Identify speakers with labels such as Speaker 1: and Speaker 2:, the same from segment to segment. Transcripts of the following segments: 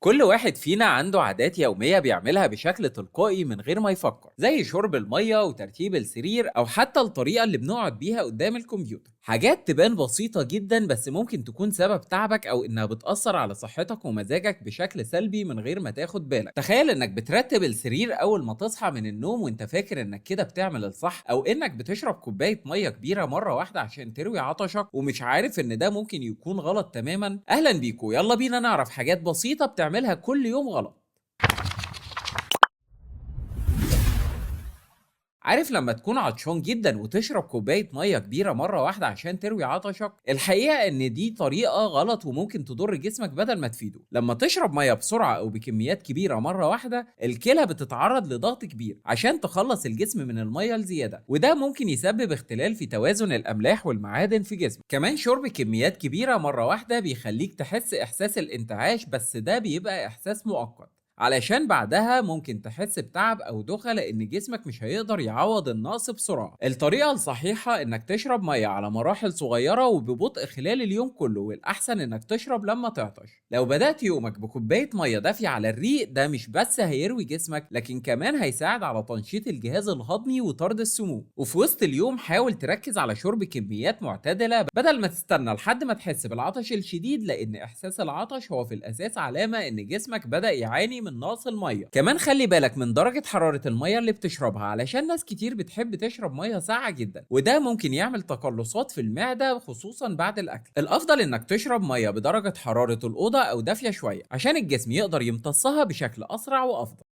Speaker 1: كل واحد فينا عنده عادات يومية بيعملها بشكل تلقائي من غير ما يفكر، زي شرب المية وترتيب السرير أو حتى الطريقة اللي بنقعد بيها قدام الكمبيوتر. حاجات تبان بسيطة جدا بس ممكن تكون سبب تعبك أو إنها بتأثر على صحتك ومزاجك بشكل سلبي من غير ما تاخد بالك. تخيل إنك بترتب السرير أول ما تصحى من النوم وإنت فاكر إنك كده بتعمل الصح، أو إنك بتشرب كوباية مية كبيرة مرة واحدة عشان تروي عطشك ومش عارف إن ده ممكن يكون غلط تماما. أهلا بيكو، يلا بينا نعرف حاجات بسيطة بتعملها كل يوم غلط. عارف لما تكون عطشان جدا وتشرب كوباية مية كبيرة مرة واحدة عشان تروي عطشك؟ الحقيقة ان دي طريقة غلط وممكن تضر جسمك بدل ما تفيده. لما تشرب مية بسرعة او بكميات كبيرة مرة واحدة، الكلى بتتعرض لضغط كبير عشان تخلص الجسم من المية الزيادة، وده ممكن يسبب اختلال في توازن الاملاح والمعادن في جسمك. كمان شرب كميات كبيرة مرة واحدة بيخليك تحس احساس الانتعاش، بس ده بيبقى احساس مؤقت علشان بعدها ممكن تحس بتعب أو دوخة لأن جسمك مش هيقدر يعوض النقص بسرعة. الطريقة الصحيحة إنك تشرب مية على مراحل صغيرة وببطء خلال اليوم كله، والأحسن إنك تشرب لما تعطش. لو بدأت يومك بكوباية مية دافية على الريق، ده مش بس هيروي جسمك لكن كمان هيساعد على تنشيط الجهاز الهضمي وطرد السموم. وفي وسط اليوم حاول تركز على شرب كميات معتدلة بدل ما تستنى لحد ما تحس بالعطش الشديد، لأن إحساس العطش هو في الأساس علامة إن جسمك بدأ يعاني من نقص الميه. كمان خلي بالك من درجة حرارة الميه اللي بتشربها، علشان ناس كتير بتحب تشرب ميه ساقعة جدا وده ممكن يعمل تقلصات في المعدة خصوصا بعد الأكل. الأفضل إنك تشرب ميه بدرجة حرارة الأوضة أو دافية شوية عشان الجسم يقدر يمتصها بشكل أسرع وأفضل.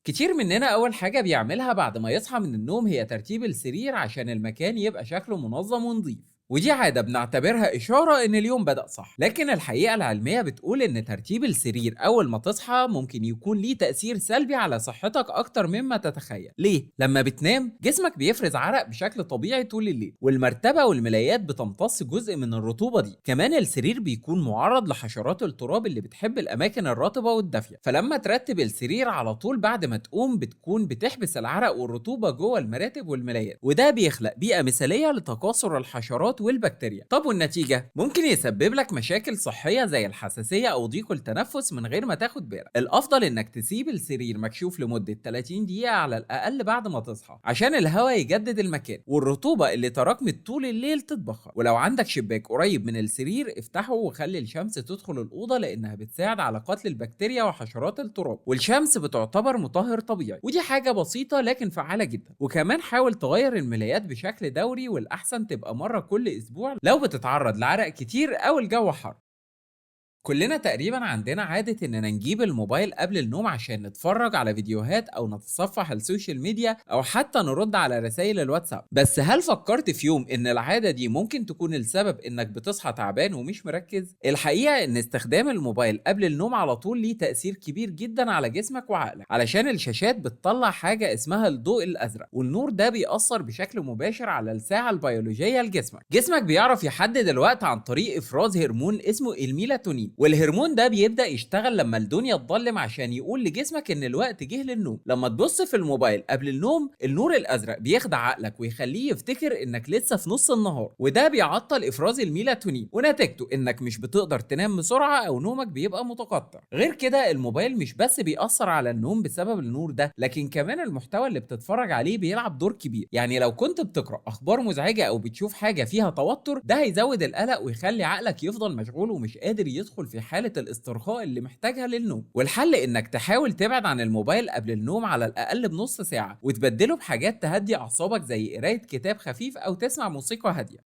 Speaker 1: كتير مننا أول حاجة بيعملها بعد ما يصحى من النوم هي ترتيب السرير عشان المكان يبقى شكله منظم ونظيف، ودي عادة بنعتبرها إشارة إن اليوم بدأ صح. لكن الحقيقة العلمية بتقول إن ترتيب السرير أول ما تصحى ممكن يكون ليه تأثير سلبي على صحتك أكتر مما تتخيل. ليه؟ لما بتنام جسمك بيفرز عرق بشكل طبيعي طول الليل، والمرتبة والملايات بتمتص جزء من الرطوبة دي. كمان السرير بيكون معرض لحشرات التراب اللي بتحب الأماكن الرطبة والدافية، فلما ترتب السرير على طول بعد ما تقوم بتكون بتحبس العرق والرطوبة جوه المراتب والملايات، وده بيخلق بيئة مثالية لتكاثر الحشرات والبكتيريا. طب والنتيجة ممكن يسبب لك مشاكل صحية زي الحساسية أو ضيق التنفس من غير ما تاخد بالك. الأفضل إنك تسيب السرير مكشوف لمدة 30 دقيقة على الأقل بعد ما تصحى عشان الهواء يجدد المكان والرطوبة اللي تراكمت طول الليل تتبخر. ولو عندك شباك قريب من السرير افتحه وخلي الشمس تدخل الأوضة، لأنها بتساعد على قتل البكتيريا وحشرات التراب، والشمس بتعتبر مطهر طبيعي، ودي حاجة بسيطة لكن فعالة جدا. وكمان حاول تغير الملايات بشكل دوري، والأحسن تبقى مرة كل أسبوع لو بتتعرض لعرق كتير أو الجو حر. كلنا تقريبا عندنا عادة إننا نجيب الموبايل قبل النوم عشان نتفرج على فيديوهات أو نتصفح السوشيال ميديا أو حتى نرد على رسائل الواتساب. بس هل فكرت في يوم إن العادة دي ممكن تكون السبب إنك بتصحى تعبان ومش مركز؟ الحقيقة إن استخدام الموبايل قبل النوم على طول ليه تأثير كبير جدا على جسمك وعقلك، علشان الشاشات بتطلع حاجة اسمها الضوء الأزرق، والنور ده بيأثر بشكل مباشر على الساعة البيولوجية لجسمك. جسمك بيعرف يحدد الوقت عن طريق إفراز هرمون اسمه الميلاتونين، والهرمون ده بيبدأ يشتغل لما الدنيا تضلم عشان يقول لجسمك ان الوقت جه للنوم. لما تبص في الموبايل قبل النوم، النور الازرق بيخدع عقلك ويخليه يفتكر انك لسه في نص النهار، وده بيعطل افراز الميلاتونين، ونتيجته انك مش بتقدر تنام بسرعة او نومك بيبقى متقطع. غير كده الموبايل مش بس بيأثر على النوم بسبب النور ده، لكن كمان المحتوى اللي بتتفرج عليه بيلعب دور كبير. يعني لو كنت بتقرأ اخبار مزعجة او بتشوف حاجة فيها توتر، ده هيزود القلق ويخلي عقلك يفضل مشغول ومش قادر يدخل في حالة الاسترخاء اللي محتاجها للنوم. والحل انك تحاول تبعد عن الموبايل قبل النوم على الاقل بنص ساعة، وتبدله بحاجات تهدي اعصابك زي قراية كتاب خفيف او تسمع موسيقى هادية.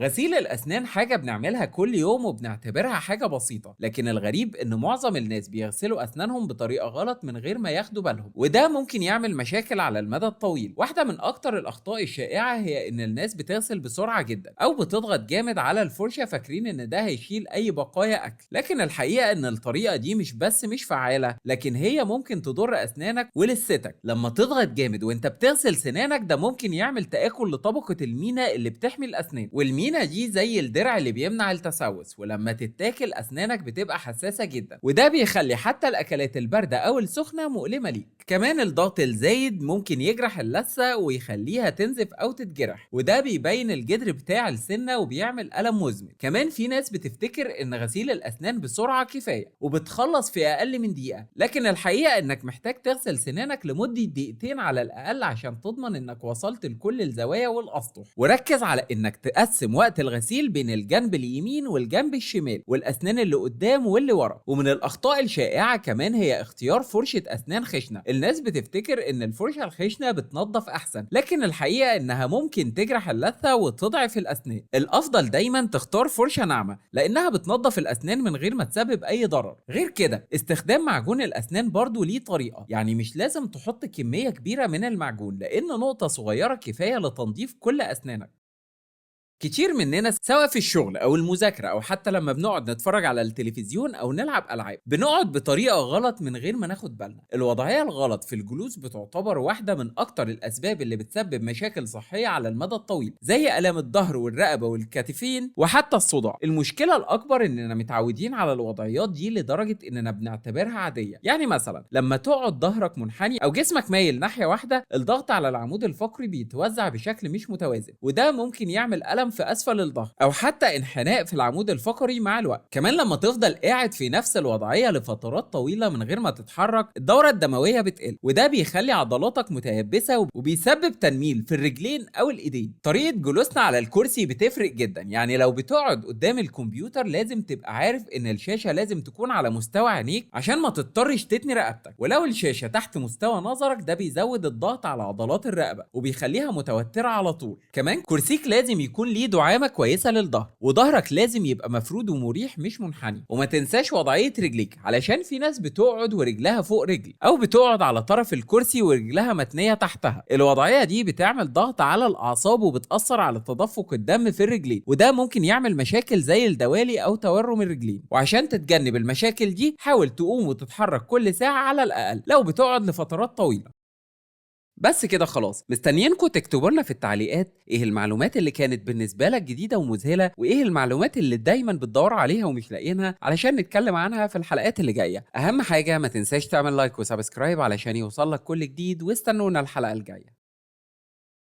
Speaker 1: غسيل الأسنان حاجة بنعملها كل يوم وبنعتبرها حاجة بسيطة، لكن الغريب إن معظم الناس بيغسلوا أسنانهم بطريقة غلط من غير ما ياخدوا بالهم، وده ممكن يعمل مشاكل على المدى الطويل. واحدة من أكتر الأخطاء الشائعة هي إن الناس بتغسل بسرعة جدا أو بتضغط جامد على الفرشة فاكرين إن ده هيشيل أي بقايا أكل، لكن الحقيقة إن الطريقة دي مش بس مش فعالة، لكن هي ممكن تضر أسنانك ولثتك. لما تضغط جامد وإنت بتغسل سنانك، ده ممكن يعمل تآكل لطبقة المينا اللي بتحمي الأسنان، والمينا الطمأنينة دي زي الدرع اللي بيمنع التسوس، ولما تتاكل أسنانك بتبقى حساسة جدا، وده بيخلي حتى الأكلات الباردة أو السخنة مؤلمة ليك. كمان الضغط الزايد ممكن يجرح اللثة ويخليها تنزف أو تتجرح، وده بيبين الجدر بتاع السنة وبيعمل ألم مزمن. كمان في ناس بتفتكر إن غسيل الأسنان بسرعة كفاية وبتخلص في أقل من دقيقة، لكن الحقيقة إنك محتاج تغسل سنانك لمدة دقيقتين على الأقل عشان تضمن إنك وصلت لكل الزوايا والأسطح. وركز على إنك تقسم وقت الغسيل بين الجنب اليمين والجنب الشمال والأسنان اللي قدام واللي ورا. ومن الأخطاء الشائعة كمان هي اختيار فرشة أسنان خشنة. الناس بتفتكر إن الفرشة الخشنة بتنظف أحسن، لكن الحقيقة إنها ممكن تجرح اللثة وتضعف الأسنان. الأفضل دايما تختار فرشة ناعمة لأنها بتنظف الأسنان من غير ما تسبب أي ضرر. غير كده استخدام معجون الأسنان برضو ليه طريقة، يعني مش لازم تحط كمية كبيرة من المعجون لأن نقطة صغيرة كفاية لتنظيف كل أسنانك. كتير مننا سواء في الشغل او المذاكره او حتى لما بنقعد نتفرج على التلفزيون او نلعب العاب بنقعد بطريقه غلط من غير ما ناخد بالنا. الوضعيه الغلط في الجلوس بتعتبر واحده من اكتر الاسباب اللي بتسبب مشاكل صحيه على المدى الطويل زي الام الظهر والرقبه والكتفين وحتى الصداع. المشكله الاكبر اننا متعودين على الوضعيات دي لدرجه اننا بنعتبرها عاديه. يعني مثلا لما تقعد ظهرك منحني او جسمك مايل ناحيه واحده الضغط على العمود الفقري بيتوزع بشكل مش متوازن، وده ممكن يعمل الم في اسفل الظهر او حتى انحناء في العمود الفقري مع الوقت. كمان لما تفضل قاعد في نفس الوضعيه لفترات طويله من غير ما تتحرك الدوره الدمويه بتقل، وده بيخلي عضلاتك متيبسه وبيسبب تنميل في الرجلين او الايدين. طريقه جلوسنا على الكرسي بتفرق جدا، يعني لو بتقعد قدام الكمبيوتر لازم تبقى عارف ان الشاشه لازم تكون على مستوى عينيك عشان ما تضطرش تتني رقبتك، ولو الشاشه تحت مستوى نظرك ده بيزود الضغط على عضلات الرقبه وبيخليها متوتره على طول. كمان كرسيك لازم يكون ليه دعامه كويسه للظهر، وظهرك لازم يبقى مفرود ومريح مش منحني. وما تنساش وضعيه رجليك علشان في ناس بتقعد ورجلها فوق رجل او بتقعد على طرف الكرسي ورجلها متنيه تحتها. الوضعيه دي بتعمل ضغط على الاعصاب وبتاثر على تدفق الدم في الرجلين، وده ممكن يعمل مشاكل زي الدوالي او تورم الرجلين. وعشان تتجنب المشاكل دي حاول تقوم وتتحرك كل ساعه على الاقل لو بتقعد لفترات طويله. بس كده خلاص، مستنيينكم تكتبوا لنا في التعليقات ايه المعلومات اللي كانت بالنسبه لك جديده ومذهله، وايه المعلومات اللي دايما بتدوروا عليها ومش لاقيينها علشان نتكلم عنها في الحلقات اللي جايه. اهم حاجه ما تنساش تعمل لايك وسبسكرايب علشان يوصلك كل جديد، واستنونا الحلقه الجايه.